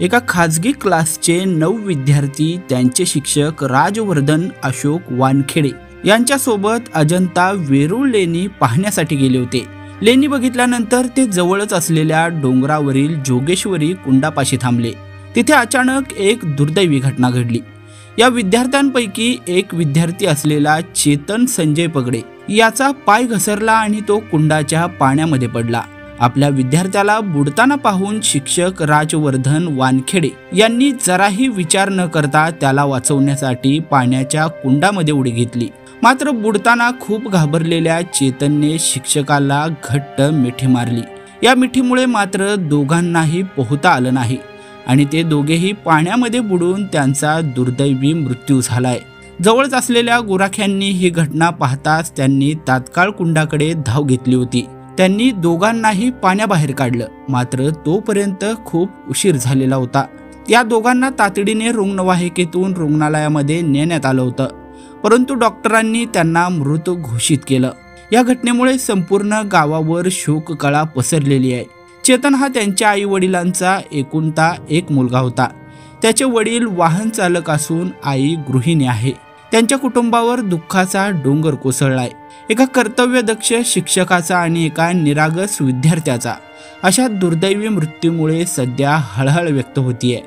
एका खाजगी क्लासचे 9 विद्यार्थी त्यांचे शिक्षक राजवर्धन अशोक वानखेडे यांच्यासोबत अजंता वेरूळ लेणी पाहण्यासाठी गेले होते। लेणी बघितल्यानंतर ते जवळच असलेल्या डोंगरावरील जोगेश्वरी कुंडापाशी थांबले। तिथे अचानक एक दुर्दैवी घटना घडली। या विद्यार्थ्यांपैकी एक विद्यार्थी असलेला चेतन संजय पगडे याचा पाय घसरला आणि तो कुंडाच्या पाण्यामध्ये पडला। आपल्या विद्यार्थ्याला बुडताना पाहून शिक्षक राजवर्धन वानखेडे यांनी जराही विचार न करता त्याला वाचवण्यासाठी पाण्याच्या कुंडामध्ये उडी घेतली। मात्र बुडताना खूप घाबरलेल्या चेतनने शिक्षकाला घट्ट मिठी मारली। या मिठीमुळे मात्र दोघांनाही पोहता आलं नाही आणि ते दोघेही पाण्यामध्ये बुडून त्यांचा दुर्दैवी मृत्यू झालाय। जवळच असलेल्या गुराख्यांनी ही घटना पाहताच त्यांनी तात्काळ कुंडाकडे धाव घेतली होती। त्यांनी दोघांनाही पाण्याबाहेर काढलं, मात्र तोपर्यंत खूप उशीर झालेला होता। या दोघांना तातडीने रुग्णवाहिकेतून रुग्णालयामध्ये नेण्यात आलं होतं, परंतु डॉक्टरांनी त्यांना मृत घोषित केलं। या घटनेमुळे संपूर्ण गावावर शोककळा पसरलेली आहे। चेतन हा त्यांच्या आई वडिलांचा एकुलता एक मुलगा होता। त्याचे वडील वाहन चालक असून आई गृहिणी आहे। त्यांच्या कुटुंबावर दुःखाचा डोंगर कोसळलाय। एका कर्तव्यदक्ष शिक्षकाचा आणि एका निरागस विद्यार्थ्याचा अशा दुर्दैवी मृत्यूमुळे सध्या हळहळ व्यक्त होतीये।